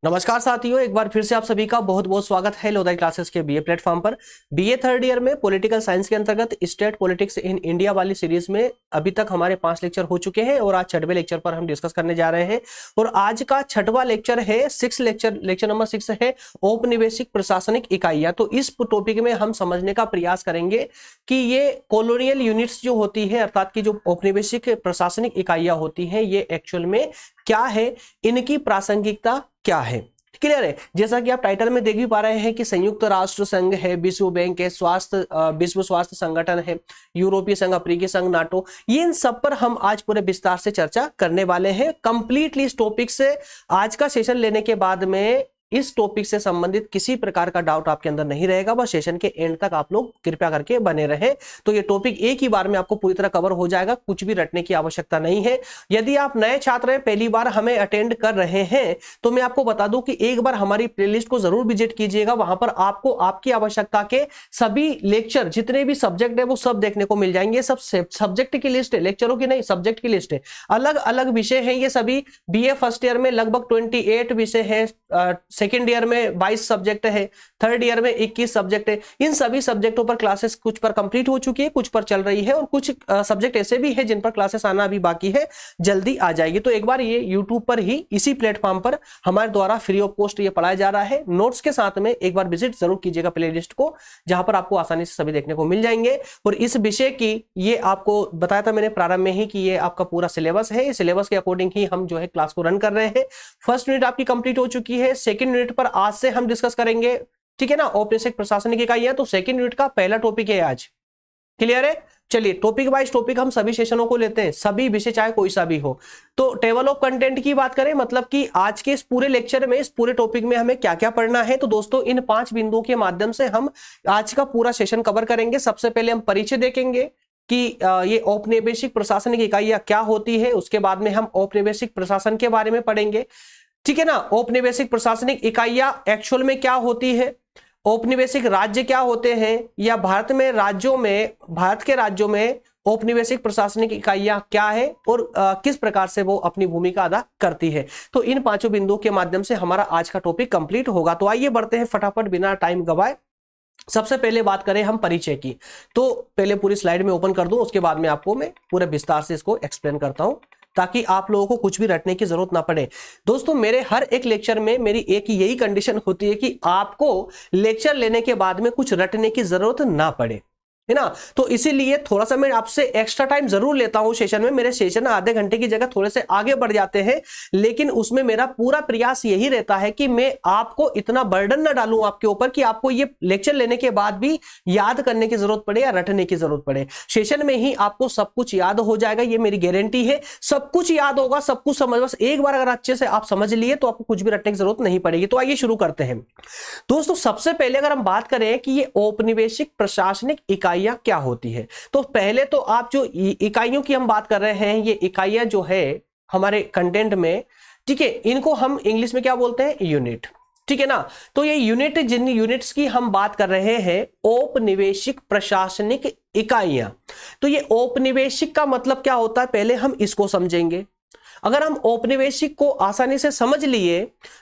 नमस्कार साथियों, एक बार फिर से आप सभी का बहुत बहुत स्वागत है लोधाई क्लासेस के बीए प्लेटफॉर्म पर। बीए थर्ड ईयर में पॉलिटिकल साइंस के अंतर्गत स्टेट पॉलिटिक्स इन इंडिया वाली सीरीज में अभी तक हमारे 5 लेक्चर हो चुके हैं और आज 6वें लेक्चर पर हम डिस्कस करने जा रहे हैं। और आज का 6वां लेक्चर है लेक्चर नंबर 6 है औपनिवेशिक प्रशासनिक इकाइयां। तो इस टॉपिक में हम समझने का प्रयास करेंगे कि ये कॉलोनियल यूनिट्स जो होती है, अर्थात की जो औपनिवेशिक प्रशासनिक इकाइयां होती हैं, ये एक्चुअल में क्या है, इनकी प्रासंगिकता क्या है। क्लियर है? जैसा कि आप टाइटल में देख भी पा रहे हैं कि संयुक्त राष्ट्र संघ है, विश्व बैंक है, विश्व स्वास्थ्य संगठन है, यूरोपीय संघ, अफ्रीकी संघ, नाटो, ये इन सब पर हम आज पूरे विस्तार से चर्चा करने वाले हैं। कंप्लीटली इस टॉपिक से आज का सेशन लेने के बाद में इस टॉपिक से संबंधित किसी प्रकार का डाउट आपके अंदर नहीं रहेगा। बस सेशन के एंड तक आप लोग कृपया करके बने रहें। तो ये टॉपिक एक ही बार में आपको पूरी तरह कवर हो जाएगा, कुछ भी रटने की आवश्यकता नहीं है। यदि आप नए छात्र हैं, पहली बार हमें अटेंड कर रहे हैं, तो मैं आपको बता दूं कि एक बार हमारी प्लेलिस्ट को जरूर विजिट कीजिएगा। वहां पर आपको आपकी आवश्यकता के सभी लेक्चर, जितने भी सब्जेक्ट है, वो सब देखने को मिल जाएंगे। सब सब्जेक्ट की लिस्ट है, लेक्चरों की नहीं, सब्जेक्ट की लिस्ट है। अलग अलग विषय है ये सभी। बीए फर्स्ट ईयर में लगभग 28 विषय है, सेकेंड ईयर में 22 सब्जेक्ट है, थर्ड ईयर में 21 सब्जेक्ट है। इन सभी सब्जेक्टों पर क्लासेस कुछ पर कंप्लीट हो चुकी है, कुछ पर चल रही है और कुछ सब्जेक्ट ऐसे भी है जिन पर क्लासेस आना अभी बाकी है, जल्दी आ जाएगी। तो एक बार ये यूट्यूब पर ही, इसी प्लेटफॉर्म पर हमारे द्वारा फ्री ऑफ कॉस्ट ये पढ़ाया जा रहा है। नोट्स के साथ में एक बार विजिट जरूर कीजिएगा प्लेलिस्ट को, जहां पर आपको आसानी से सभी देखने को मिल जाएंगे। और इस विषय की, ये आपको बताया था मैंने प्रारंभ में ही कि ये आपका पूरा सिलेबस है। इस सिलेबस के अकॉर्डिंग ही हम जो है क्लास को रन कर रहे हैं। फर्स्ट यूनिट आपकी कंप्लीट हो चुकी है, सेकंड यूनिट पर आज से हम डिस्कस करेंगे, ठीक है ना, औपनिवेशिक प्रशासनिक इकाइयां। तो सेकंड यूनिट का पहला टॉपिक है आज। क्लियर है? चलिए टॉपिक वाइज टॉपिक हम सभी सेशनों को लेते हैं, सभी विषय चाहे कोई सा भी हो। तो टेबल ऑफ कंटेंट की बात करें, मतलब कि आज के इस पूरे लेक्चर में, इस पूरे टॉपिक में हमें क्या क्या पढ़ना है, तो दोस्तों इन 5 बिंदुओं के माध्यम से हम आज का पूरा सेशन कवर करेंगे। सबसे पहले हम परिचय देखेंगे कि ये औपनिवेशिक प्रशासनिक इकाइयां क्या होती है। उसके बाद में हम औपनिवेशिक प्रशासन के बारे में पढ़ेंगे, ठीक है ना। औपनिवेशिक प्रशासनिक इकाइयां एक्चुअल में क्या होती है, औपनिवेशिक राज्य क्या होते हैं, या भारत के राज्यों में औपनिवेशिक प्रशासनिक इकाइयां क्या है और किस प्रकार से वो अपनी भूमिका अदा करती है। तो इन 5 बिंदुओं के माध्यम से हमारा आज का टॉपिक कंप्लीट होगा। तो आइए बढ़ते हैं फटाफट बिना टाइम गवाए। सबसे पहले बात करें हम परिचय की, तो पहले पूरी स्लाइड में ओपन कर दूं, उसके बाद में आपको मैं पूरे विस्तार से इसको एक्सप्लेन करता हूं, ताकि आप लोगों को कुछ भी रटने की जरूरत ना पड़े। दोस्तों मेरे हर एक लेक्चर में मेरी एक यही कंडीशन होती है कि आपको लेक्चर लेने के बाद में कुछ रटने की जरूरत ना पड़े, है ना। तो इसीलिए थोड़ा सा मैं आपसे एक्स्ट्रा टाइम जरूर लेता हूं सेशन में। मेरे सेशन आधे घंटे की जगह थोड़े से आगे बढ़ जाते हैं, लेकिन उसमें मेरा पूरा प्रयास यही रहता है कि मैं आपको इतना बर्डन ना डालूं आपके ऊपर कि आपको ये लेक्चर लेने के बाद भी याद करने की जरूरत पड़े या रटने की जरूरत पड़े। सेशन में ही आपको सब कुछ याद हो जाएगा, ये मेरी गारंटी है। सब कुछ याद होगा, सब कुछ समझ, बस एक बार अगर अच्छे से आप समझ लिए तो आपको कुछ भी रटने की जरूरत नहीं पड़ेगी। तो आइए शुरू करते हैं। दोस्तों सबसे पहले अगर हम बात करें कि ये औपनिवेशिक प्रशासनिक इकाइयां क्या होती है, तो पहले तो आप जो इकाइयों की हम बात कर रहे हैं, ये इकाइयां जो है हमारे कंटेंट में, ठीक है, इनको हम इंग्लिश में क्या बोलते हैं, यूनिट, ठीक है ना। तो ये यूनिट, जिन यूनिट्स की हम बात कर रहे हैं, औपनिवेशिक प्रशासनिक इकाइयां। तो ये औपनिवेशिक का मतलब क्या होता है, पहले हम इसको समझेंगे। अगर हम औपनिवेशिक को आसानी से समझ लिए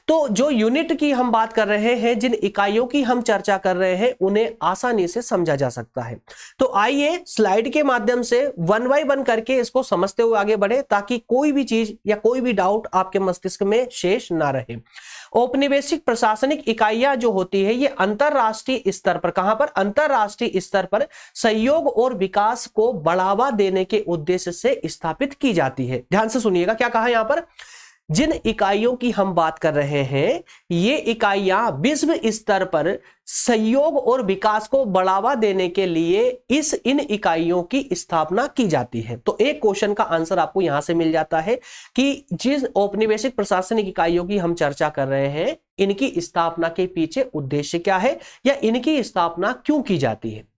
तो जो यूनिट की हम बात कर रहे हैं, जिन इकाइयों की हम चर्चा कर रहे हैं, उन्हें आसानी से समझा जा सकता है। तो आइए स्लाइड के माध्यम से 1 बाय 1 करके इसको समझते हुए आगे बढ़े, ताकि कोई भी चीज या कोई भी डाउट आपके मस्तिष्क में शेष ना रहे। औपनिवेशिक प्रशासनिक इकाइयां जो होती है, ये अंतरराष्ट्रीय स्तर पर, कहां पर, अंतरराष्ट्रीय स्तर पर सहयोग और विकास को बढ़ावा देने के उद्देश्य से स्थापित की जाती है। ध्यान से सुनिएगा क्या कहा यहां पर। जिन इकाइयों की हम बात कर रहे हैं, ये इकाइयां विश्व स्तर पर सहयोग और विकास को बढ़ावा देने के लिए इन इकाइयों की स्थापना की जाती है। तो एक क्वेश्चन का आंसर आपको यहां से मिल जाता है कि जिन औपनिवेशिक प्रशासनिक इकाइयों की हम चर्चा कर रहे हैं, इनकी स्थापना के पीछे उद्देश्य क्या है, या इनकी स्थापना क्यों की जाती है।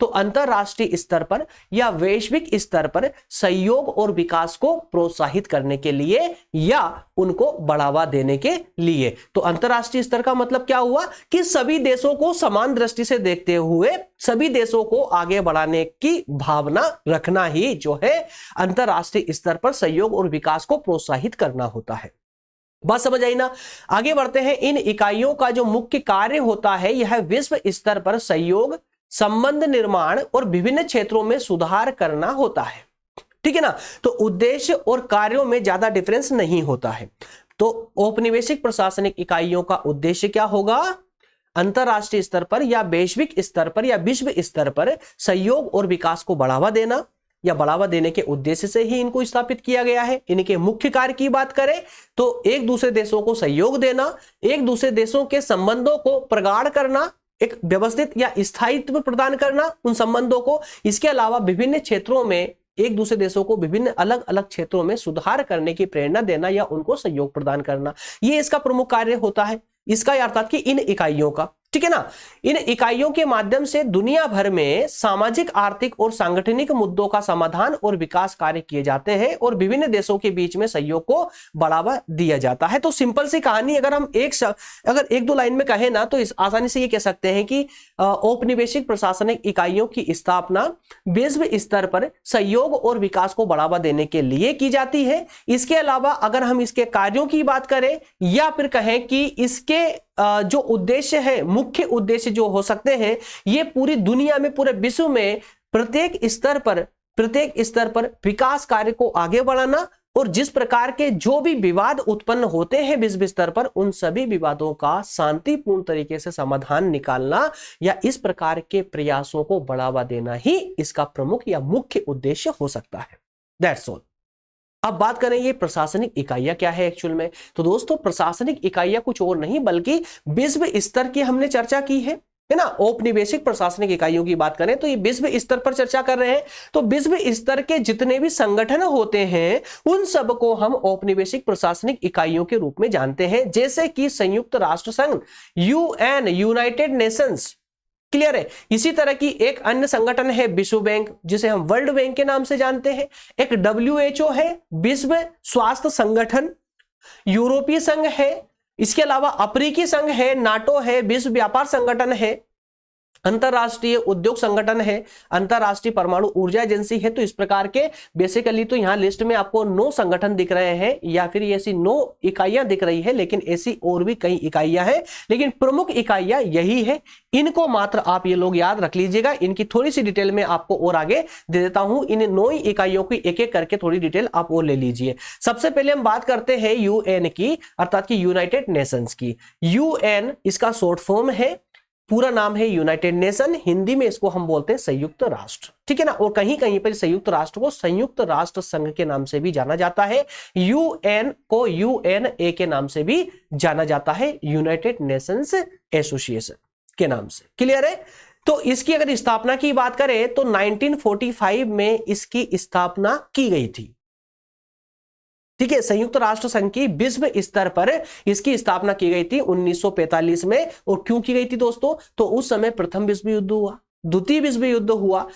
तो अंतरराष्ट्रीय स्तर पर या वैश्विक स्तर पर सहयोग और विकास को प्रोत्साहित करने के लिए या उनको बढ़ावा देने के लिए। तो अंतरराष्ट्रीय स्तर का मतलब क्या हुआ कि सभी देशों को समान दृष्टि से देखते हुए सभी देशों को आगे बढ़ाने की भावना रखना ही जो है अंतरराष्ट्रीय स्तर पर सहयोग और विकास को प्रोत्साहित करना होता है। बात समझ आई ना। आगे बढ़ते हैं। इन इकाइयों का जो मुख्य कार्य होता है यह विश्व स्तर पर सहयोग, संबंध निर्माण और विभिन्न क्षेत्रों में सुधार करना होता है। ठीक है ना। तो उद्देश्य और कार्यों में ज्यादा डिफरेंस नहीं होता है। तो औपनिवेशिक प्रशासनिक इकाइयों का उद्देश्य क्या होगा? अंतरराष्ट्रीय स्तर पर या वैश्विक स्तर पर या विश्व स्तर पर सहयोग और विकास को बढ़ावा देना, या बढ़ावा देने के उद्देश्य से ही इनको स्थापित किया गया है। इनके मुख्य कार्य की बात करें तो एक दूसरे देशों को सहयोग देना, एक दूसरे देशों के संबंधों को प्रगाढ़ करना, एक व्यवस्थित या स्थायित्व प्रदान करना उन संबंधों को। इसके अलावा विभिन्न क्षेत्रों में एक दूसरे देशों को विभिन्न अलग अलग क्षेत्रों में सुधार करने की प्रेरणा देना या उनको सहयोग प्रदान करना, ये इसका प्रमुख कार्य होता है। इसका अर्थात कि इन इकाइयों का, ठीक है ना, इन इकाइयों के माध्यम से दुनिया भर में सामाजिक, आर्थिक और सांगठनिक मुद्दों का समाधान और विकास कार्य किए जाते हैं और विभिन्न देशों के बीच में सहयोग को बढ़ावा दिया जाता है। तो सिंपल सी कहानी अगर हम अगर एक दो लाइन में कहें ना तो इस आसानी से ये कह सकते हैं कि औपनिवेशिक प्रशासनिक इकाइयों की स्थापना विश्व स्तर पर सहयोग और विकास को बढ़ावा देने के लिए की जाती है। इसके अलावा अगर हम इसके कार्यों की बात करें या फिर कहें कि इसके जो उद्देश्य है, मुख्य उद्देश्य जो हो सकते हैं, ये पूरी दुनिया में, पूरे विश्व में प्रत्येक स्तर पर विकास कार्य को आगे बढ़ाना और जिस प्रकार के जो भी विवाद उत्पन्न होते हैं विश्व स्तर पर, उन सभी विवादों का शांतिपूर्ण तरीके से समाधान निकालना या इस प्रकार के प्रयासों को बढ़ावा देना ही इसका प्रमुख या मुख्य उद्देश्य हो सकता है। That's all. अब बात करें ये प्रशासनिक इकाइयां क्या है एक्चुअल में। तो दोस्तों प्रशासनिक इकाइयां कुछ और नहीं बल्कि विश्व स्तर की हमने चर्चा की है ना। औपनिवेशिक प्रशासनिक इकाइयों की बात करें तो ये विश्व स्तर पर चर्चा कर रहे हैं। तो विश्व स्तर के जितने भी संगठन होते हैं उन सबको हम औपनिवेशिक प्रशासनिक इकाइयों के रूप में जानते हैं, जैसे कि संयुक्त राष्ट्र संघ, यूएन, यूनाइटेड नेशंस। क्लियर है। इसी तरह की एक अन्य संगठन है विश्व बैंक, जिसे हम वर्ल्ड बैंक के नाम से जानते हैं। एक WHO है, विश्व स्वास्थ्य संगठन। यूरोपीय संघ है, इसके अलावा अफ्रीकी संघ है, नाटो है, विश्व व्यापार संगठन है, अंतरराष्ट्रीय उद्योग संगठन है, अंतरराष्ट्रीय परमाणु ऊर्जा एजेंसी है। तो इस प्रकार के बेसिकली तो यहां लिस्ट में आपको 9 संगठन दिख रहे हैं या फिर ऐसी 9 इकाइयां दिख रही है, लेकिन ऐसी और भी कई इकाइयां हैं, लेकिन प्रमुख इकाइयां यही है। इनको मात्र आप ये लोग याद रख लीजिएगा। इनकी थोड़ी सी डिटेल में आपको और आगे दे देता हूं। इन 9 इकाइयों की एक एक करके थोड़ी डिटेल आप और ले लीजिए। सबसे पहले हम बात करते हैं यूएन की, अर्थात की यूनाइटेड नेशंस की। यूएन इसका शॉर्ट फॉर्म है, पूरा नाम है यूनाइटेड नेशन। हिंदी में इसको हम बोलते हैं संयुक्त राष्ट्र, ठीक है ना। और कहीं कहीं पर संयुक्त राष्ट्र को संयुक्त राष्ट्र संघ के नाम से भी जाना जाता है। यूएन को यूएनए के नाम से भी जाना जाता है, यूनाइटेड नेशंस एसोसिएशन के नाम से। क्लियर है। तो इसकी अगर स्थापना की बात करें तो 1945 में इसकी स्थापना की गई थी। ठीक है। संयुक्त राष्ट्र संघ की विश्व स्तर पर इसकी स्थापना की गई थी 1945 में। और क्यों की गई थी दोस्तों? तो उस समय प्रथम विश्व युद्ध हुआ, द्वितीय विश्व युद्ध हुआ,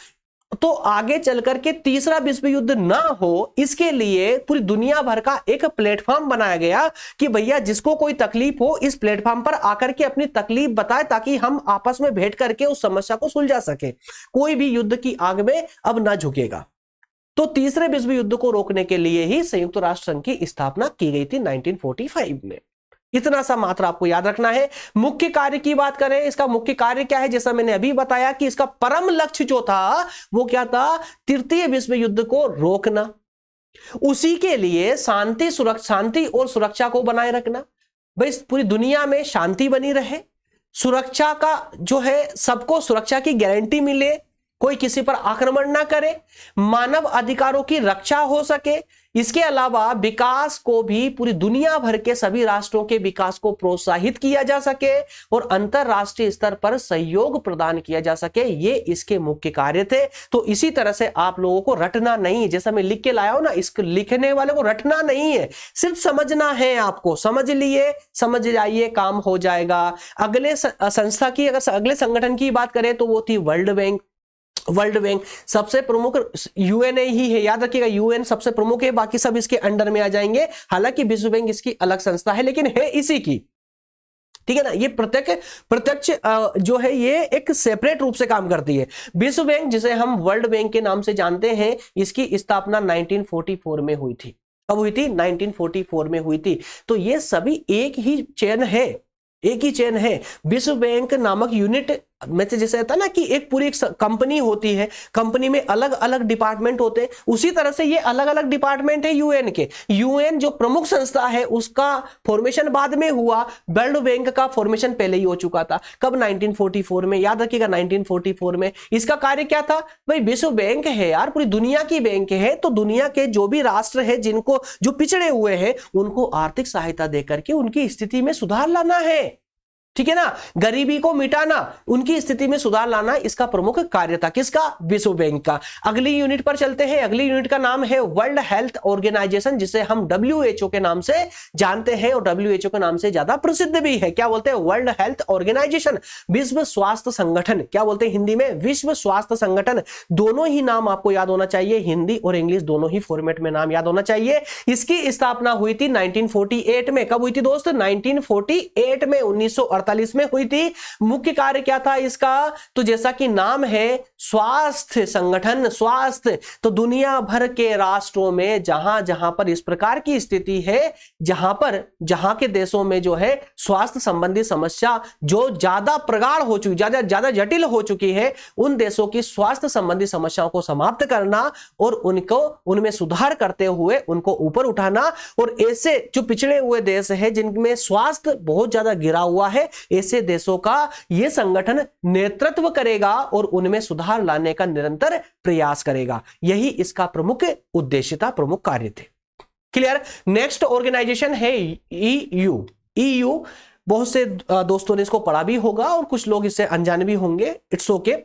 तो आगे चलकर के तीसरा विश्व युद्ध ना हो इसके लिए पूरी दुनिया भर का एक प्लेटफॉर्म बनाया गया कि भैया जिसको कोई तकलीफ हो इस प्लेटफॉर्म पर आकर के अपनी तकलीफ बताए, ताकि हम आपस में बैठ करके उस समस्या को सुलझा सके। कोई भी युद्ध की आग में अब ना झुकेगा। तो तीसरे विश्व युद्ध को रोकने के लिए ही संयुक्त राष्ट्र संघ की स्थापना की गई थी 1945 में। इतना सा मात्र आपको याद रखना है। मुख्य कार्य की बात करें, इसका मुख्य कार्य क्या है? जैसा मैंने अभी बताया कि इसका परम लक्ष्य जो था वो क्या था? तृतीय विश्व युद्ध को रोकना, उसी के लिए शांति और सुरक्षा को बनाए रखना। भाई पूरी दुनिया में शांति बनी रहे, सुरक्षा का जो है सबको सुरक्षा की गारंटी मिले, कोई किसी पर आक्रमण ना करे, मानव अधिकारों की रक्षा हो सके। इसके अलावा विकास को भी पूरी दुनिया भर के सभी राष्ट्रों के विकास को प्रोत्साहित किया जा सके और अंतरराष्ट्रीय स्तर पर सहयोग प्रदान किया जा सके, ये इसके मुख्य कार्य थे। तो इसी तरह से आप लोगों को रटना नहीं, जैसा मैं लिख के लाया हूं ना, इसको लिखने वाले को रटना नहीं है, सिर्फ समझना है आपको। समझ लिए, समझ जाइए, काम हो जाएगा। अगले संस्था की, अगर अगले संगठन की बात करें तो वो थी वर्ल्ड बैंक। वर्ल्ड बैंक सबसे प्रमुख यूएनए ही है, याद रखिएगा, यूएन सबसे प्रमुख है, बाकी सब इसके अंडर में आ जाएंगे। हालांकि विश्व बैंक इसकी अलग संस्था है, लेकिन है इसी की, ठीक है ना। ये प्रत्यक्ष जो है ये एक सेपरेट रूप से काम करती है। विश्व बैंक जिसे हम वर्ल्ड बैंक के नाम से जानते हैं, इसकी स्थापना 1944 में हुई थी। कब हुई थी? 1944 में हुई थी। तो ये सभी एक ही चेन है, एक ही चेन है। विश्व बैंक नामक यूनिट में से जैसे होता है ना कि एक पूरी कंपनी होती है, कंपनी में अलग अलग डिपार्टमेंट होते हैं, उसी तरह से ये अलग अलग डिपार्टमेंट है यूएन के। यूएन जो प्रमुख संस्था है उसका फॉर्मेशन बाद में हुआ, वर्ल्ड बैंक का फॉर्मेशन पहले ही हो चुका था। कब? 1944 में। याद रखिएगा 1944 में। इसका कार्य क्या था भाई? विश्व बैंक है यार, पूरी दुनिया की बैंक है, तो दुनिया के जो भी राष्ट्र है जिनको, जो पिछड़े हुए हैं, उनको आर्थिक सहायता देकर के उनकी स्थिति में सुधार लाना है, ठीक है ना, गरीबी को मिटाना, उनकी स्थिति में सुधार लाना, इसका प्रमुख कार्य था। किसका? विश्व बैंक का। अगली यूनिट पर चलते हैं। अगली यूनिट का नाम है वर्ल्ड हेल्थ ऑर्गेनाइजेशन, जिसे हम WHO के नाम से जानते हैं और WHO के नाम से ज्यादा प्रसिद्ध भी है। क्या बोलते हैं? वर्ल्ड हेल्थ ऑर्गेनाइजेशन, विश्व स्वास्थ्य संगठन। क्या बोलते हैं हिंदी में? विश्व स्वास्थ्य संगठन। दोनों ही नाम आपको याद होना चाहिए, हिंदी और इंग्लिश दोनों ही फॉर्मेट में नाम याद होना चाहिए। इसकी स्थापना हुई थी 1948 में। कब हुई थी दोस्त? 1948 में, 1948 में हुई थी। मुख्य कार्य क्या था इसका? तो जैसा कि नाम है, स्वास्थ्य संगठन, स्वास्थ्य, तो दुनिया भर के राष्ट्रों में जहां जहां पर इस प्रकार की स्थिति है, जहां के देशों में जो है स्वास्थ्य संबंधी समस्या जो ज्यादा प्रगाढ़ हो चुकी, ज्यादा जटिल हो चुकी है, उन देशों की स्वास्थ्य संबंधी समस्याओं को समाप्त करना और उनको उनमें सुधार करते हुए उनको ऊपर उठाना। और ऐसे जो पिछड़े हुए देश है जिनमें स्वास्थ्य बहुत ज्यादा गिरा हुआ है, ऐसे देशों का यह संगठन नेतृत्व करेगा और उनमें सुधार लाने का निरंतर प्रयास करेगा। यही इसका प्रमुख उद्देश्य था, प्रमुख कार्य थे। क्लियर? नेक्स्ट ऑर्गेनाइजेशन है EU। EU बहुत से दोस्तों ने इसको पढ़ा भी होगा और कुछ लोग इससे अनजान भी होंगे, इट्स ओके।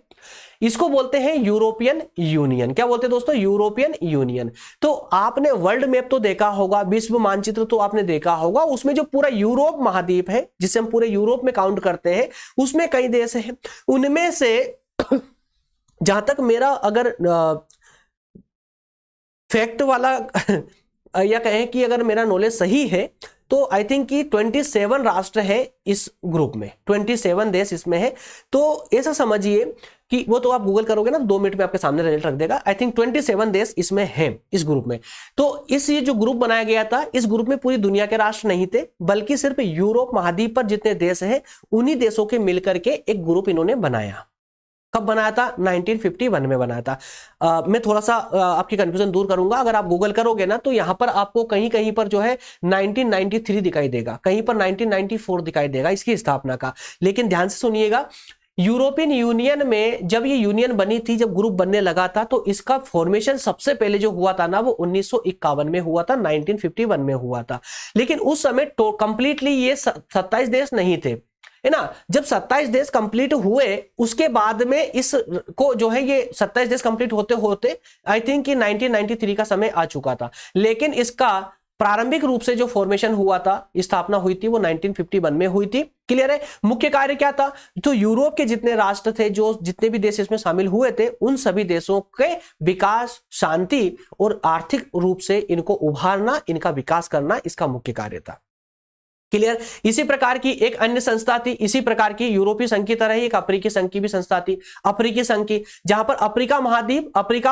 इसको बोलते हैं यूरोपियन यूनियन। क्या बोलते हैं दोस्तों? European union. तो आपने वर्ल्ड मैप तो देखा होगा, विश्व मानचित्र तो आपने देखा होगा, उसमें जो पूरा यूरोप महाद्वीप है, जिसे हम पूरे यूरोप में काउंट करते हैं, उसमें कई देश हैं। उनमें से जहां तक मेरा अगर फैक्ट वाला या कहें कि अगर मेरा नॉलेज सही है, तो आई थिंक कि 27 राष्ट्र है इस ग्रुप में, 27 देश इसमें है। तो ऐसा समझिए कि वो तो आप गूगल करोगे ना, 2 मिनट में आपके सामने रिजल्ट रख देगा। आई थिंक 27 देश इसमें हैं, इस ग्रुप में। तो इस ये जो ग्रुप बनाया गया था, इस ग्रुप में पूरी दुनिया के राष्ट्र नहीं थे, बल्कि सिर्फ यूरोप महाद्वीप पर जितने देश हैं उन्हीं देशों के मिलकर के एक ग्रुप इन्होंने बनाया। कब बनाया था? 1951 में बनाया था। मैं थोड़ा सा आपकी कंफ्यूजन दूर करूंगा। अगर आप गूगल करोगे ना, तो यहां पर आपको कहीं कहीं पर जो है 1993 दिखाई देगा, कहीं पर 1994 दिखाई देगा इसकी स्थापना का। लेकिन ध्यान से सुनिएगा, यूरोपियन यूनियन में जब ये यूनियन बनी थी, जब ग्रुप बनने लगा था, तो इसका फॉर्मेशन सबसे पहले जो हुआ था ना, वो 1951 में हुआ था, 1951 में हुआ था। लेकिन उस समय तो कंप्लीटली ये 27 देश नहीं थे, है ना। जब 27 देश कंप्लीट हुए, उसके बाद में इस को जो है ये 27 देश कंप्लीट होते होते आई थिंक कि 1993 का समय आ चुका था। लेकिन इसका प्रारंभिक रूप से जो फॉर्मेशन हुआ था, स्थापना हुई थी, वो 1951 में हुई थी। क्लियर है? मुख्य कार्य क्या था? तो यूरोप के जितने राष्ट्र थे, जो जितने भी देश इसमें शामिल हुए थे, उन सभी देशों के विकास, शांति और आर्थिक रूप से इनको उभारना, इनका विकास करना, इसका मुख्य कार्य था। क्लियर? इसी प्रकार की एक अन्य संस्था थी, इसी प्रकार की यूरोपीय संघ की तरह ही एक अफ्रीकी संघ की भी संस्था थी, अफ्रीकी संघ की, जहां पर अफ्रीका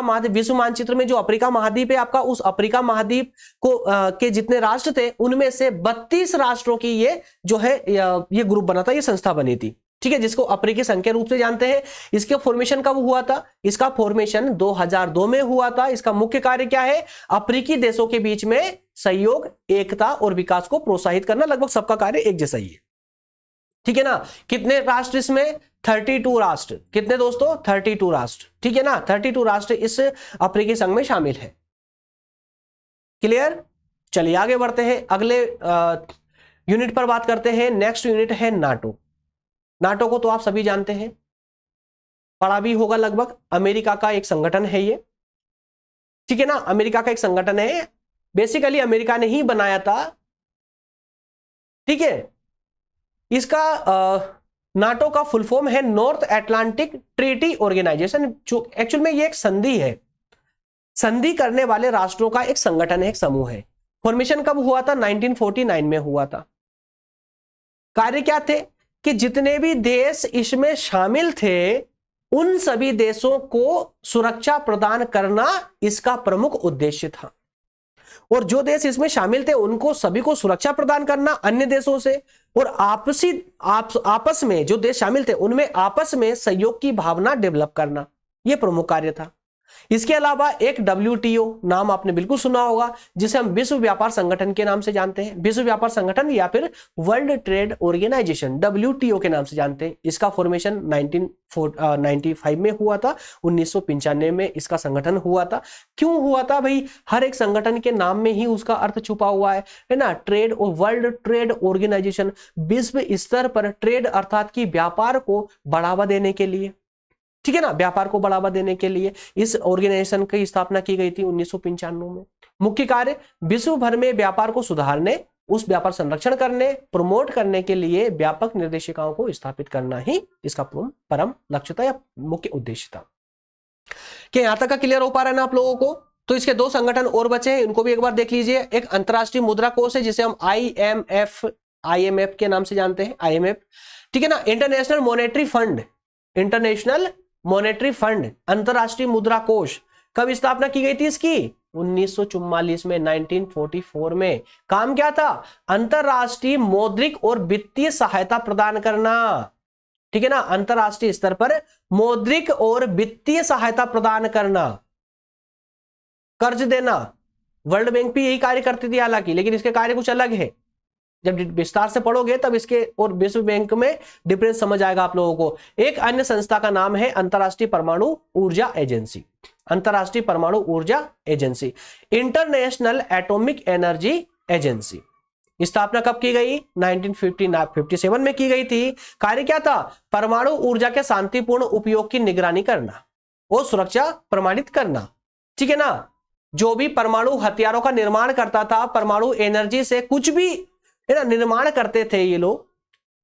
महाद्वीप विश्व मानचित्र में जो अफ्रीका महाद्वीप है आपका, उस अफ्रीका महाद्वीप को के जितने राष्ट्र थे, उनमें से 32 राष्ट्रों की ये जो है ये ग्रुप बना था, ये संस्था बनी थी। ठीक है, जिसको अफ्रीकी संघ के रूप से जानते हैं। इसके फॉर्मेशन कब हुआ था? इसका फॉर्मेशन 2002 में हुआ था। इसका मुख्य कार्य क्या है? अफ्रीकी देशों के बीच में सहयोग, एकता और विकास को प्रोत्साहित करना। लगभग सबका कार्य एक जैसा ही है, ठीक है ना। कितने राष्ट्र इसमें? 32 राष्ट्र। कितने दोस्तों? 32 राष्ट्र, ठीक है ना। 32 राष्ट्र इस अफ्रीकी संघ में शामिल है। क्लियर? चलिए आगे बढ़ते हैं, अगले यूनिट पर बात करते हैं। नेक्स्ट यूनिट है नाटो। नाटो को तो आप सभी जानते हैं, पढ़ा भी होगा लगभग। अमेरिका का एक संगठन है ये, ठीक है ना। अमेरिका का एक संगठन है, बेसिकली अमेरिका ने ही बनाया था, ठीक है। इसका नाटो का फुल फॉर्म है नॉर्थ अटलांटिक ट्रीटी ऑर्गेनाइजेशन। जो एक्चुअल में ये एक संधि है, संधि करने वाले राष्ट्रों का एक संगठन है, एक समूह है। फॉर्मेशन कब हुआ था? 1949 में हुआ था। कार्य क्या थे कि जितने भी देश इसमें शामिल थे, उन सभी देशों को सुरक्षा प्रदान करना इसका प्रमुख उद्देश्य था। और जो देश इसमें शामिल थे उनको सभी को सुरक्षा प्रदान करना अन्य देशों से, और आपस में जो देश शामिल थे उनमें आपस में सहयोग की भावना डेवलप करना, यह प्रमुख कार्य था। इसके अलावा एक WTO नाम आपने बिल्कुल सुना होगा, जिसे हम विश्व व्यापार संगठन के नाम से जानते हैं, विश्व व्यापार संगठन या फिर वर्ल्ड ट्रेड ऑर्गेनाइजेशन WTO के नाम से जानते हैं। इसका फॉर्मेशन 1995 में हुआ था, 1995 में इसका संगठन हुआ था। क्यों हुआ था भाई? हर एक संगठन के नाम में ही उसका अर्थ छुपा हुआ है ना। ट्रेड और वर्ल्ड ट्रेड ऑर्गेनाइजेशन, विश्व स्तर पर ट्रेड अर्थात कि व्यापार को बढ़ावा देने के लिए, ठीक है ना, व्यापार को बढ़ावा देने के लिए इस ऑर्गेनाइजेशन की स्थापना की गई थी 1995 में। मुख्य कार्य विश्व भर में व्यापार को सुधारने, उस व्यापार संरक्षण करने, प्रमोट करने के लिए व्यापक निर्देशिकाओं को स्थापित करना ही इसका परम लक्ष्य था या मुख्य उद्देश्य था। क्या यहां तक का क्लियर हो पा रहा है ना आप लोगों को? तो इसके दो संगठन और बचे हैं, इनको भी एक बार देख लीजिए। एक अंतरराष्ट्रीय मुद्रा कोष है जिसे हम IMF के नाम से जानते हैं, IMF, ठीक है ना। International monetary fund, international monetary fund, अंतरराष्ट्रीय मुद्रा कोष, कब स्थापना की गई थी इसकी? 1944 में, 1944 में। काम क्या था? अंतरराष्ट्रीय मौद्रिक और वित्तीय सहायता प्रदान करना, ठीक है ना, अंतरराष्ट्रीय स्तर पर मौद्रिक और वित्तीय सहायता प्रदान करना, कर्ज देना। वर्ल्ड बैंक भी यही कार्य करती थी हालांकि, लेकिन इसके कार्य कुछ अलग है। जब विस्तार से पढ़ोगे तब इसके और विश्व बैंक में डिफरेंस समझ आएगा आप लोगों को। एक अन्य संस्था का नाम है अंतरराष्ट्रीय परमाणु ऊर्जा एजेंसी, अंतरराष्ट्रीय परमाणु ऊर्जा agency, international atomic energy agency. स्थापना कब की गई? 1957 में की गई थी। कार्य क्या था? परमाणु ऊर्जा के शांतिपूर्ण उपयोग की निगरानी करना और सुरक्षा प्रमाणित करना, ठीक है ना। जो भी परमाणु हथियारों का निर्माण करता था, परमाणु एनर्जी से कुछ भी है ना निर्माण करते थे ये लोग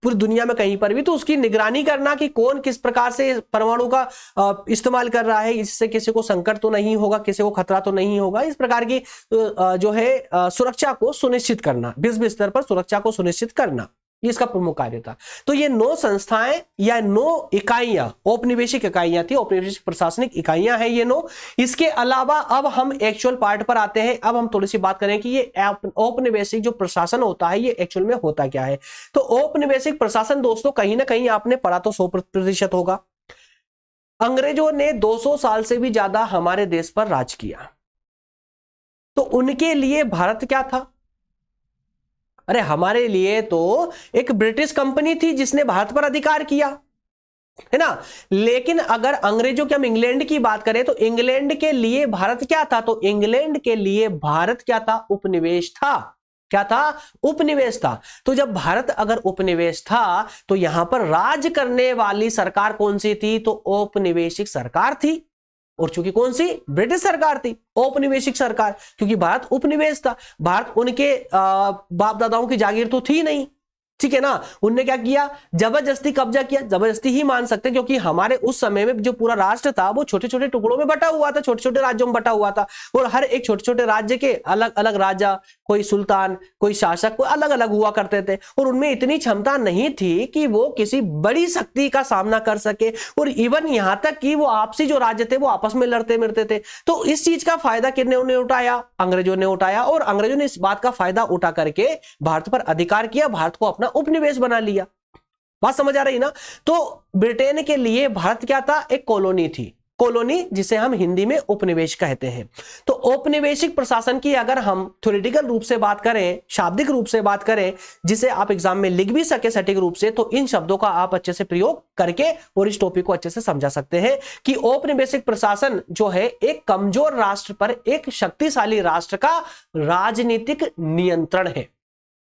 पूरी दुनिया में कहीं पर भी, तो उसकी निगरानी करना कि कौन किस प्रकार से परमाणु का इस्तेमाल कर रहा है, इससे किसी को संकट तो नहीं होगा, किसी को खतरा तो नहीं होगा, इस प्रकार की जो है सुरक्षा को सुनिश्चित करना, विश्व स्तर पर सुरक्षा को सुनिश्चित करना, ये इसका प्रमुख कार्य था। तो ये 9 संस्थाएं या 9 इकाइयां, औपनिवेशिक इकाइयां थी, औपनिवेशिक प्रशासनिक इकाइयां हैं ये 9। इसके अलावा अब हम एक्चुअल पार्ट पर आते हैं। अब हम थोड़ी सी बात करें कि ये औपनिवेशिक जो प्रशासन होता है ये एक्चुअल में होता क्या है। तो औपनिवेशिक प्रशासन दोस्तों कहीं ना कहीं आपने पढ़ा तो 100% होगा। अंग्रेजों ने 200 साल से भी ज्यादा हमारे देश पर राज किया, तो उनके लिए भारत क्या था? अरे हमारे लिए तो एक ब्रिटिश कंपनी थी जिसने भारत पर अधिकार किया, है ना। लेकिन अगर अंग्रेजों के हम इंग्लैंड की बात करें तो इंग्लैंड के लिए भारत क्या था? तो इंग्लैंड के लिए भारत क्या था? उपनिवेश था। क्या था? उपनिवेश था। तो जब भारत अगर उपनिवेश था तो यहां पर राज करने वाली सरकार कौन सी थी? तो औपनिवेशिक सरकार थी। और चूंकि कौन सी? ब्रिटिश सरकार थी, औपनिवेशिक सरकार, क्योंकि भारत उपनिवेश था। भारत उनके बाप दादाओं की जागीर तो थी नहीं, ठीक है ना। उनने क्या किया? जबरदस्ती कब्जा किया, जबरदस्ती ही मान सकते हैं, क्योंकि हमारे उस समय में जो पूरा राष्ट्र था वो छोटे छोटे टुकड़ों में बटा हुआ था, छोटे छोटे राज्यों में बटा हुआ था, और हर एक छोटे छोटे राज्य के अलग अलग राजा, कोई सुल्तान, कोई शासक, कोई अलग अलग हुआ करते थे, और उनमें इतनी क्षमता नहीं थी कि वो किसी बड़ी शक्ति का सामना कर सके, और इवन यहां तक कि वो आपसी जो राज्य थे वो आपस में लड़ते मिलते थे। तो इस चीज का फायदा किन्होंने उठाया? अंग्रेजों ने उठाया, और अंग्रेजों ने इस बात का फायदा उठा करके भारत पर अधिकार किया, भारत को अपना उपनिवेश बना लिया। बात समझ आ रही ना। तो ब्रिटेन के लिए भारत क्या था? एक कॉलोनी थी, कॉलोनी जिसे हम हिंदी में उपनिवेश कहते हैं। तो औपनिवेशिक प्रशासन की अगर हम थ्योरेटिकल रूप से बात करें, शाब्दिक रूप से बात करें, जिसे आप एग्जाम में लिख भी सके सटीक रूप से, तो इन शब्दों का आप अच्छे से प्रयोग करके और इस टॉपिक को अच्छे से समझा सकते हैं कि औपनिवेशिक प्रशासन जो है एक कमजोर राष्ट्र पर एक शक्तिशाली राष्ट्र का राजनीतिक नियंत्रण है।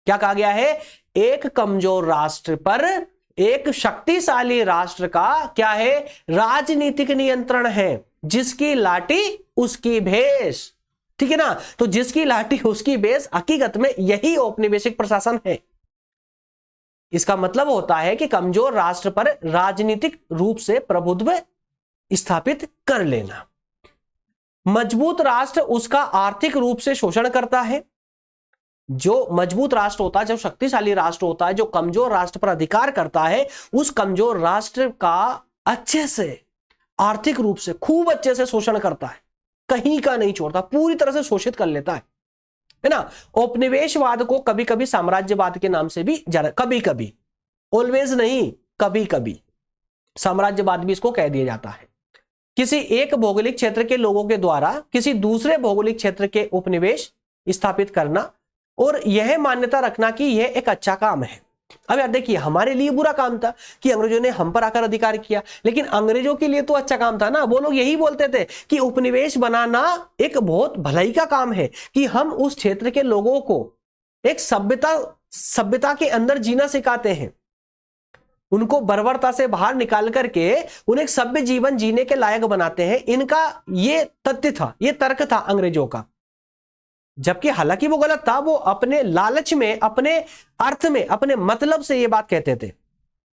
क्या कहा गया है? एक कमजोर राष्ट्र पर एक शक्तिशाली राष्ट्र का क्या है? राजनीतिक नियंत्रण है। जिसकी लाठी उसकी भेष, ठीक है ना। तो जिसकी लाठी उसकी भेष, हकीकत में यही औपनिवेशिक प्रशासन है। इसका मतलब होता है कि कमजोर राष्ट्र पर राजनीतिक रूप से प्रभुत्व स्थापित कर लेना। मजबूत राष्ट्र उसका आर्थिक रूप से शोषण करता है। जो मजबूत राष्ट्र होता है, जो शक्तिशाली राष्ट्र होता है, जो कमजोर राष्ट्र पर अधिकार करता है, उस कमजोर राष्ट्र का अच्छे से आर्थिक रूप से खूब अच्छे से शोषण करता है, कहीं का नहीं छोड़ता, पूरी तरह से शोषित कर लेता है। है ना। उपनिवेशवाद को कभी कभी साम्राज्यवाद के नाम से भी जाना, कभी कभी, ऑलवेज नहीं, कभी कभी साम्राज्यवाद भी इसको कह दिया जाता है। किसी एक भौगोलिक क्षेत्र के लोगों के द्वारा किसी दूसरे भौगोलिक क्षेत्र के उपनिवेश स्थापित करना और यह मान्यता रखना कि यह एक अच्छा काम है। अब यार देखिए, हमारे लिए बुरा काम था कि अंग्रेजों ने हम पर आकर अधिकार किया, लेकिन अंग्रेजों के लिए तो अच्छा काम था ना। वो लोग यही बोलते थे कि उपनिवेश बनाना एक बहुत भलाई का काम है, कि हम उस क्षेत्र के लोगों को एक सभ्यता के अंदर जीना सिखाते हैं, उनको बर्बरता से बाहर निकाल करके उन्हें एक सभ्य जीवन जीने के लायक बनाते हैं। इनका ये तथ्य था, ये तर्क था अंग्रेजों का। जबकि हालांकि वो गलत था, वो अपने लालच में, अपने अर्थ में, अपने मतलब से ये बात कहते थे,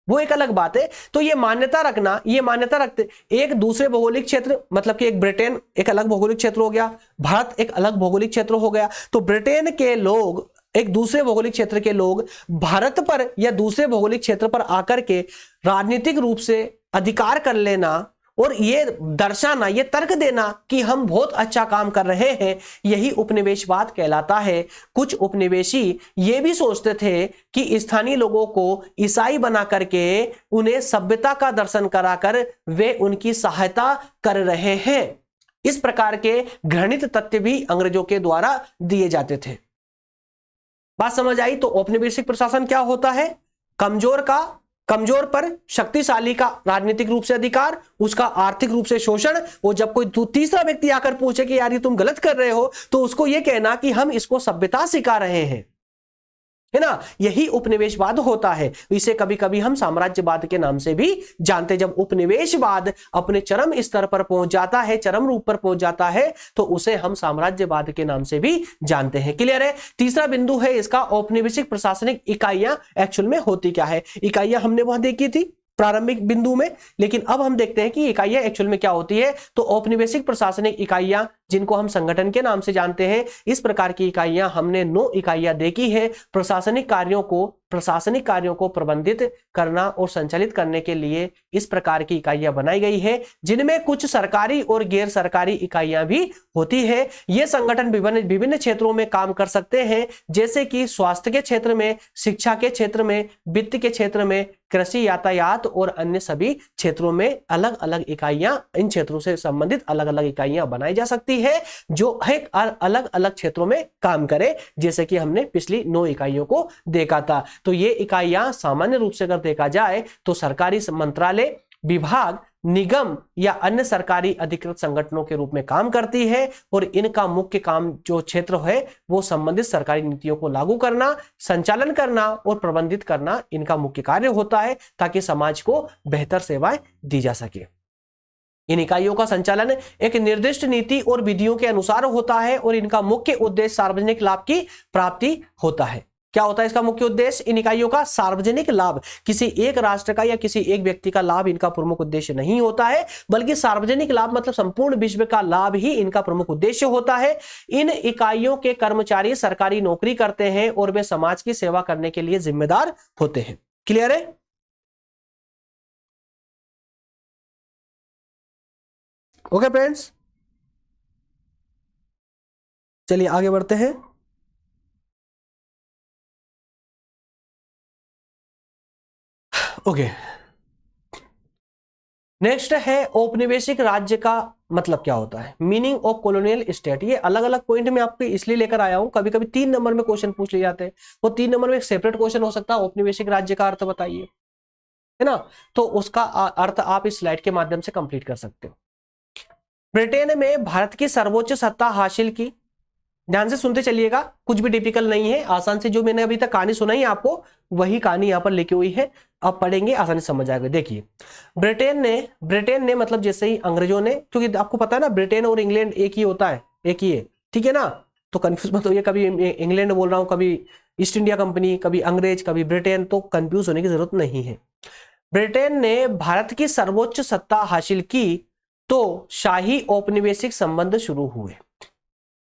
वो एक अलग बात है। तो ये मान्यता रखना, ये मान्यता रखते एक दूसरे भौगोलिक क्षेत्र, मतलब कि एक ब्रिटेन एक अलग भौगोलिक क्षेत्र हो गया, भारत एक अलग भौगोलिक क्षेत्र हो गया। तो ब्रिटेन के लोग, एक दूसरे भौगोलिक क्षेत्र के लोग भारत पर या दूसरे भौगोलिक क्षेत्र पर आकर के राजनीतिक रूप से अधिकार कर लेना और ये दर्शाना, ये तर्क देना कि हम बहुत अच्छा काम कर रहे हैं, यही उपनिवेशवाद कहलाता है। कुछ उपनिवेशी ये भी सोचते थे कि स्थानीय लोगों को ईसाई बना करके उन्हें सभ्यता का दर्शन कराकर वे उनकी सहायता कर रहे हैं। इस प्रकार के घृणित तथ्य भी अंग्रेजों के द्वारा दिए जाते थे। बात समझ आई? तो औपनिवेशिक प्रशासन क्या होता है? कमजोर पर शक्तिशाली का राजनीतिक रूप से अधिकार, उसका आर्थिक रूप से शोषण, और जब कोई तीसरा व्यक्ति आकर पूछे कि यार ये तुम गलत कर रहे हो, तो उसको ये कहना कि हम इसको सभ्यता सिखा रहे हैं, है ना। यही उपनिवेशवाद होता है। इसे कभी कभी हम साम्राज्यवाद के नाम से भी जानते। जब उपनिवेशवाद अपने चरम स्तर पर पहुंच जाता है, चरम रूप पर पहुंच जाता है, तो उसे हम साम्राज्यवाद के नाम से भी जानते हैं। क्लियर है? तीसरा बिंदु है इसका, औपनिवेशिक प्रशासनिक इकाइयां एक्चुअल में होती क्या है। इकाइयां हमने वहां देखी थी प्रारंभिक बिंदु में, लेकिन अब हम देखते हैं कि इकाइयां एक्चुअल में क्या होती है। तो औपनिवेशिक प्रशासनिक इकाइयां, जिनको हम संगठन के नाम से जानते हैं, इस प्रकार की इकाइयां हमने 9 इकाइयां देखी है। प्रशासनिक कार्यों को प्रबंधित करना और संचालित करने के लिए इस प्रकार की इकाइयां बनाई गई है, जिनमें कुछ सरकारी और गैर सरकारी इकाइयां भी होती है। ये संगठन विभिन्न क्षेत्रों में काम कर सकते हैं, जैसे कि स्वास्थ्य के क्षेत्र में, शिक्षा के क्षेत्र में, वित्त के क्षेत्र में, कृषि, यातायात और अन्य सभी क्षेत्रों में अलग अलग इकाइयां, इन क्षेत्रों से संबंधित अलग अलग इकाइयां बनाई जा सकती है, जो एक अलग अलग क्षेत्रों में काम करे, जैसे कि हमने पिछली 9 इकाइयों को देखा था। तो ये इकाइयां सामान्य रूप से अगर देखा जाए तो सरकारी मंत्रालय, विभाग, निगम या अन्य सरकारी अधिकृत संगठनों के रूप में काम करती है, और इनका मुख्य काम जो क्षेत्र है वो संबंधित सरकारी नीतियों को लागू करना, संचालन करना और प्रबंधित करना इनका मुख्य कार्य होता है, ताकि समाज को बेहतर सेवाएं दी जा सके। इन इकाइयों का संचालन एक निर्दिष्ट नीति और विधियों के अनुसार होता है, और इनका मुख्य उद्देश्य सार्वजनिक लाभ की प्राप्ति होता है। क्या होता है इसका मुख्य उद्देश्य? इन इकाइयों का सार्वजनिक लाभ, किसी एक राष्ट्र का या किसी एक व्यक्ति का लाभ इनका प्रमुख उद्देश्य नहीं होता है, बल्कि सार्वजनिक लाभ मतलब संपूर्ण विश्व का लाभ ही इनका प्रमुख उद्देश्य होता है। इन इकाइयों के कर्मचारी सरकारी नौकरी करते हैं और वे समाज की सेवा करने के लिए जिम्मेदार होते हैं। क्लियर है? ओके फ्रेंड्स, चलिए आगे बढ़ते हैं। ओके, नेक्स्ट है औपनिवेशिक राज्य का मतलब क्या होता है, मीनिंग ऑफ कॉलोनियल स्टेट। ये अलग अलग पॉइंट में आपको इसलिए लेकर आया हूं, कभी कभी 3 नंबर में क्वेश्चन पूछ लिए जाते हैं, वो 3 नंबर में एक सेपरेट क्वेश्चन हो सकता है, औपनिवेशिक राज्य का अर्थ बताइए, है ना। तो उसका अर्थ आप इस स्लाइड के माध्यम से कंप्लीट कर सकते हो। ब्रिटेन में भारत की सर्वोच्च सत्ता हासिल की, ध्यान से सुनते चलिएगा, कुछ भी डिफिकल्ट नहीं है, आसान से जो मैंने अभी तक कहानी सुनाई आपको वही कहानी यहां पर लिखी हुई है, आप पढ़ेंगे आसानी से समझ आएगा। देखिए, ब्रिटेन ने मतलब जैसे ही अंग्रेजों ने, क्योंकि आपको पता है ना ब्रिटेन और इंग्लैंड एक ही होता है, एक ही है, ठीक है ना, तो कंफ्यूज मत होइए, कभी इंग्लैंड बोल रहा हूं, कभी ईस्ट इंडिया कंपनी, कभी अंग्रेज, कभी ब्रिटेन, तो कंफ्यूज होने की जरूरत नहीं है। ब्रिटेन ने भारत की सर्वोच्च सत्ता हासिल की तो शाही औपनिवेशिक संबंध शुरू हुए।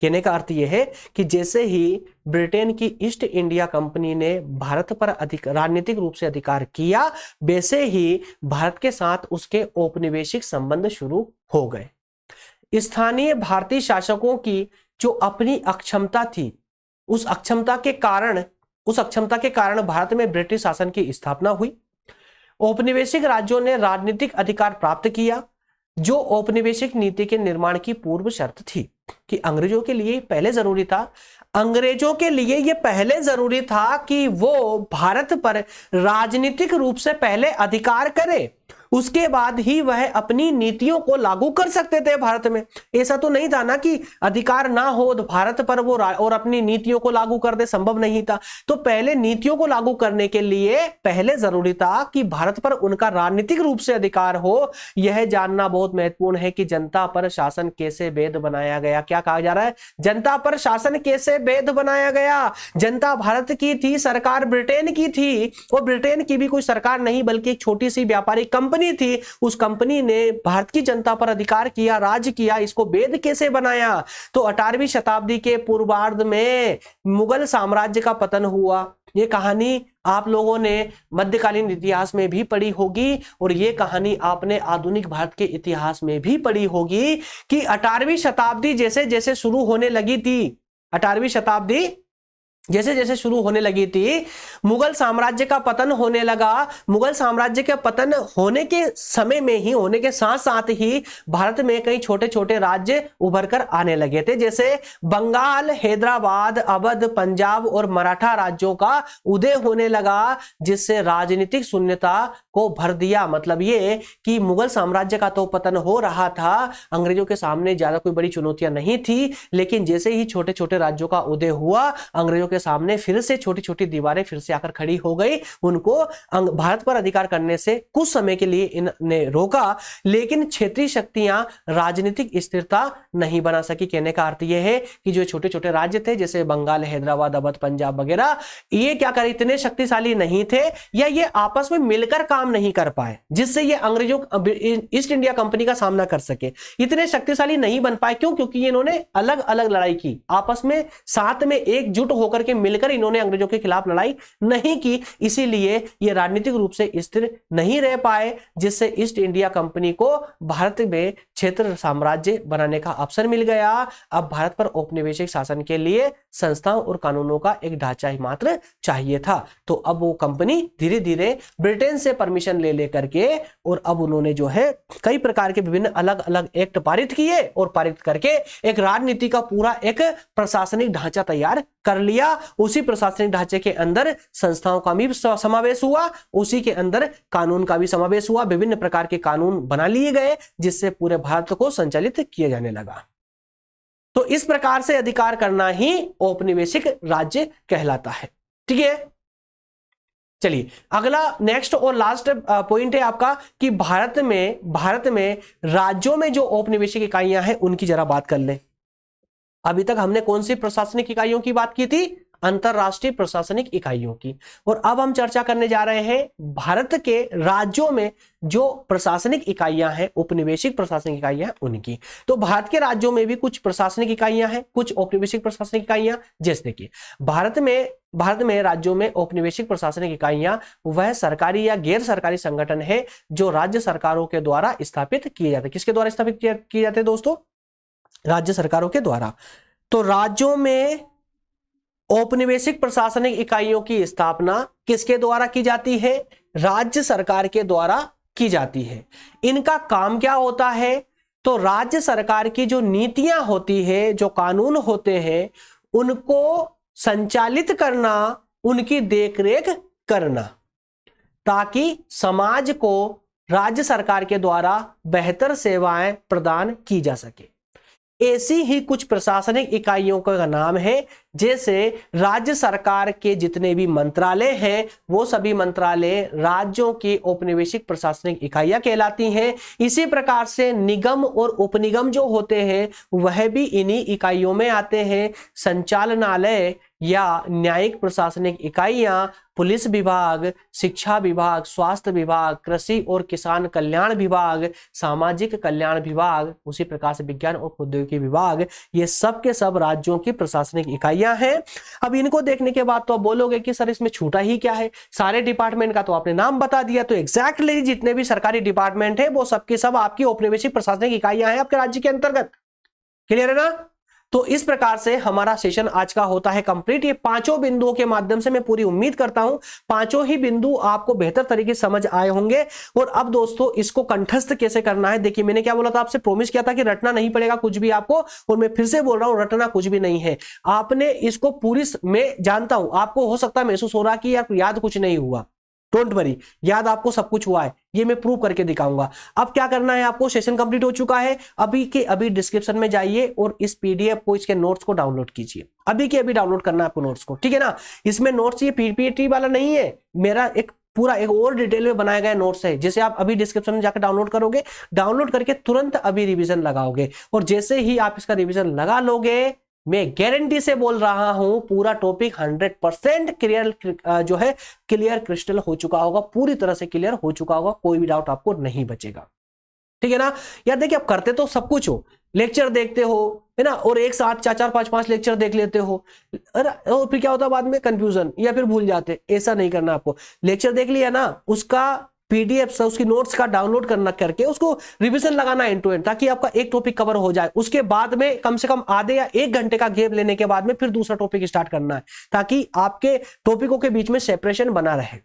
कहने का अर्थ यह है कि जैसे ही ब्रिटेन की ईस्ट इंडिया कंपनी ने भारत पर राजनीतिक रूप से अधिकार किया, वैसे ही भारत के साथ उसके औपनिवेशिक संबंध शुरू हो गए। स्थानीय भारतीय शासकों की जो अपनी अक्षमता थी, उस अक्षमता के कारण भारत में ब्रिटिश शासन की स्थापना हुई। औपनिवेशिक राज्यों ने राजनीतिक अधिकार प्राप्त किया, जो औपनिवेशिक नीति के निर्माण की पूर्व शर्त थी। कि अंग्रेजों के लिए पहले जरूरी था कि वो भारत पर राजनीतिक रूप से पहले अधिकार करे, उसके बाद ही वह अपनी नीतियों को लागू कर सकते थे भारत में। ऐसा तो नहीं था ना कि अधिकार ना हो तो भारत पर वो और अपनी नीतियों को लागू कर दे, संभव नहीं था। तो पहले नीतियों को लागू करने के लिए पहले जरूरी था कि भारत पर उनका राजनीतिक रूप से अधिकार हो। यह जानना बहुत महत्वपूर्ण है कि जनता पर शासन कैसे वैध बनाया गया। क्या कहा जा रहा है? जनता पर शासन कैसे वैध बनाया गया। जनता भारत की थी, सरकार ब्रिटेन की थी, और ब्रिटेन की भी कोई सरकार नहीं बल्कि एक छोटी सी व्यापारिक कंपनी थी। उस कंपनी ने भारत की जनता पर अधिकार किया, राज किया। इसको वैध कैसे बनाया? तो 18वीं शताब्दी के पूर्वार्ध में मुगल साम्राज्य का पतन हुआ। ये कहानी आप लोगों ने मध्यकालीन इतिहास में भी पढ़ी होगी, और ये कहानी आपने आधुनिक भारत के इतिहास में भी पढ़ी होगी कि 18वीं शताब्दी जैसे जैसे शुरू होने लगी थी, 18वीं शताब्दी जैसे जैसे शुरू होने लगी थी, मुगल साम्राज्य का पतन होने लगा। मुगल साम्राज्य के पतन होने के समय में ही, होने के साथ साथ ही भारत में कई छोटे छोटे राज्य उभर कर आने लगे थे, जैसे बंगाल, हैदराबाद, अवध, पंजाब और मराठा राज्यों का उदय होने लगा, जिससे राजनीतिक शून्यता को भर दिया। मतलब ये कि मुगल साम्राज्य का तो पतन हो रहा था, अंग्रेजों के सामने ज्यादा कोई बड़ी चुनौतियां नहीं थी, लेकिन जैसे ही छोटे छोटे राज्यों का उदय हुआ, अंग्रेजों के सामने फिर से छोटी छोटी दीवारें फिर से आकर खड़ी हो गई। उनको भारत पर अधिकार करने से कुछ समय के लिए इन्हें रोका, लेकिन क्षेत्रीय शक्तियां राजनीतिक स्थिरता नहीं बना सकी। कहने का अर्थ यह है कि जो छोटे छोटे राज्य थे जैसे बंगाल, हैदराबाद, अवध, पंजाब वगैरह, ये क्या करे, इतने शक्तिशाली नहीं थे, या ये आपस में मिलकर काम नहीं कर पाए जिससे ये अंग्रेजों ईस्ट इंडिया कंपनी का सामना कर सके। इतने शक्तिशाली नहीं बन पाए। क्यों? क्योंकि इन्होंने अलग अलग लड़ाई की, आपस में साथ में एकजुट होकर के मिलकर इन्होंने अंग्रेजों के खिलाफ लड़ाई नहीं की। इसीलिए ये राजनीतिक रूप से स्थिर नहीं रह पाए, जिससे ईस्ट इंडिया कंपनी को भारत में क्षेत्र साम्राज्य बनाने का अवसर मिल गया। अब भारत पर औपनिवेशिक शासन के लिए संस्थाओं और कानूनों का एक ढांचा ही मात्र चाहिए था। तो अब वो कंपनी धीरे धीरे ब्रिटेन से परमिशन ले लेकर के, और अब उन्होंने जो है कई प्रकार के विभिन्न अलग अलग एक्ट पारित किए, और पारित करके एक राजनीति का पूरा एक प्रशासनिक ढांचा तैयार कर लिया। उसी प्रशासनिक ढांचे के अंदर संस्थाओं का भी समावेश हुआ, उसी के अंदर कानून का भी समावेश हुआ। विभिन्न प्रकार के कानून बना लिए गए, जिससे पूरे भारत को संचालित किया जाने लगा। तो इस प्रकार से अधिकार करना ही औपनिवेशिक राज्य कहलाता है। ठीक है, चलिए अगला नेक्स्ट और लास्ट पॉइंट है आपका कि भारत में राज्यों में जो औपनिवेशिक इकाइयां हैं उनकी जरा बात कर लें। अभी तक हमने कौन सी प्रशासनिक इकाइयों की बात की थी? अंतरराष्ट्रीय प्रशासनिक इकाइयों की। और अब हम चर्चा करने जा रहे हैं भारत के राज्यों में जो प्रशासनिक इकाइयां हैं, उपनिवेशिक प्रशासनिक इकाइयां हैं उनकी। तो भारत के राज्यों में भी कुछ प्रशासनिक इकाइयां हैं, कुछ औपनिवेशिक प्रशासनिक इकाइयां। जैसे कि भारत में राज्यों में औपनिवेशिक प्रशासनिक इकाइयां वह सरकारी या गैर सरकारी संगठन है जो राज्य सरकारों के द्वारा स्थापित किए जाते हैं। किसके द्वारा स्थापित किए जाते हैं दोस्तों? राज्य सरकारों के द्वारा। तो राज्यों में औपनिवेशिक प्रशासनिक इकाइयों की स्थापना किसके द्वारा की जाती है? राज्य सरकार के द्वारा की जाती है। इनका काम क्या होता है? तो राज्य सरकार की जो नीतियां होती है, जो कानून होते हैं, उनको संचालित करना, उनकी देखरेख करना, ताकि समाज को राज्य सरकार के द्वारा बेहतर सेवाएं प्रदान की जा सके। ऐसी ही कुछ प्रशासनिक इकाइयों का नाम है, जैसे राज्य सरकार के जितने भी मंत्रालय हैं वो सभी मंत्रालय राज्यों की औपनिवेशिक प्रशासनिक इकाइयां कहलाती हैं। इसी प्रकार से निगम और उपनिगम जो होते हैं वह भी इन्हीं इकाइयों में आते हैं। संचालनालय या न्यायिक प्रशासनिक इकाइयां पुलिस विभाग, शिक्षा विभाग, स्वास्थ्य विभाग, कृषि और किसान कल्याण विभाग, सामाजिक कल्याण विभाग, उसी प्रकार से विज्ञान और प्रौद्योगिकी विभाग, ये सब के सब राज्यों की प्रशासनिक इकाइयां हैं। अब इनको देखने के बाद तो आप बोलोगे कि सर इसमें छूटा ही क्या है? सारे डिपार्टमेंट का तो आपने नाम बता दिया। तो एग्जैक्टली जितने भी सरकारी डिपार्टमेंट है वो सबके सब आपकी औपनिवेशिक प्रशासनिक इकाइयां हैं आपके राज्य के अंतर्गत। क्लियर है ना? तो इस प्रकार से हमारा सेशन आज का होता है कंप्लीट। ये पांचों बिंदुओं के माध्यम से मैं पूरी उम्मीद करता हूं पांचों ही बिंदु आपको बेहतर तरीके से समझ आए होंगे। और अब दोस्तों इसको कंठस्थ कैसे करना है, देखिए मैंने क्या बोला था, आपसे प्रॉमिस किया था कि रटना नहीं पड़ेगा कुछ भी आपको, और मैं फिर से बोल रहा हूं रटना कुछ भी नहीं है। आपने इसको पूरी, मैं जानता हूं आपको हो सकता है महसूस हो रहा कि यार याद कुछ नहीं हुआ, डोंट वरी, याद आपको सब कुछ हुआ है, ये मैं प्रूव करके दिखाऊंगा। अब क्या करना है आपको, सेशन कंप्लीट हो चुका है, अभी के अभी डिस्क्रिप्शन में जाइए और इस पीडीएफ को, इसके नोट्स को डाउनलोड कीजिए, अभी के अभी डाउनलोड करना है आपको नोट्स को, ठीक है ना। इसमें नोट्स ये पीपीटी वाला नहीं है, मेरा एक पूरा एक और डिटेल में बनाया गया नोट्स है, जिसे आप अभी डिस्क्रिप्शन में जाकर डाउनलोड करोगे, डाउनलोड करके तुरंत अभी रिवीजन लगाओगे, और जैसे ही आप इसका रिवीजन लगा लोगे, मैं गारंटी से बोल रहा हूं पूरा टॉपिक 100% क्लियर जो है क्लियर क्रिस्टल हो चुका होगा, पूरी तरह से क्लियर हो चुका होगा, कोई भी डाउट आपको नहीं बचेगा, ठीक है ना। यार देखिए आप करते तो सब कुछ हो, लेक्चर देखते हो है ना, और एक साथ 4-4 5-5 लेक्चर देख लेते हो, अरे और फिर क्या होता है बाद में कंफ्यूजन या फिर भूल जाते, ऐसा नहीं करना आपको। लेक्चर देख लिया ना, उसका पीडीएफ से उसकी नोट्स का डाउनलोड करना करके उसको रिवीजन लगाना एंड टू एंड, ताकि आपका एक टॉपिक कवर हो जाए। उसके बाद में कम से कम आधे या 1 घंटे का गैप लेने के बाद में फिर दूसरा टॉपिक स्टार्ट करना है, ताकि आपके टॉपिकों के बीच में सेपरेशन बना रहे।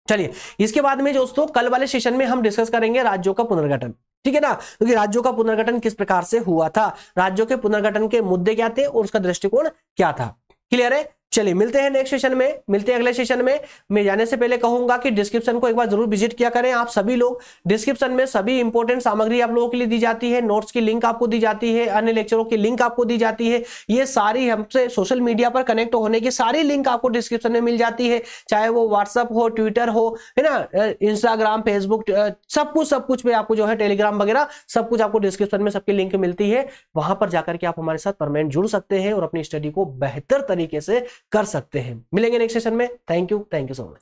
चलिए इसके बाद में दोस्तों कल वाले सेशन में हम डिस्कस करेंगे राज्यों का पुनर्गठन, ठीक है ना, क्योंकि राज्यों का पुनर्गठन किस प्रकार से हुआ था, राज्यों के पुनर्गठन के मुद्दे क्या थे और उसका दृष्टिकोण क्या था। क्लियर है। चलिए मिलते हैं नेक्स्ट सेशन में, मिलते हैं अगले सेशन में। मैं जाने से पहले कहूंगा कि डिस्क्रिप्शन को एक बार जरूर विजिट किया करें आप सभी लोग। डिस्क्रिप्शन में सभी इंपॉर्टेंट सामग्री आप लोगों के लिए दी जाती है, नोट्स की लिंक आपको दी जाती है, अन्य लेक्चरों की लिंक आपको दी जाती है, ये सारी हमसे सोशल मीडिया पर कनेक्ट होने की सारी लिंक आपको डिस्क्रिप्शन में मिल जाती है, चाहे वो व्हाट्सअप हो, ट्विटर हो, है ना, इंस्टाग्राम, फेसबुक, सब कुछ में आपको जो है टेलीग्राम वगैरह सब कुछ आपको डिस्क्रिप्शन में सबकी लिंक मिलती है। वहां पर जाकर के आप हमारे साथ परमानेंट जुड़ सकते हैं और अपनी स्टडी को बेहतर तरीके से कर सकते हैं। मिलेंगे नेक्स्ट सेशन में। Thank you so much.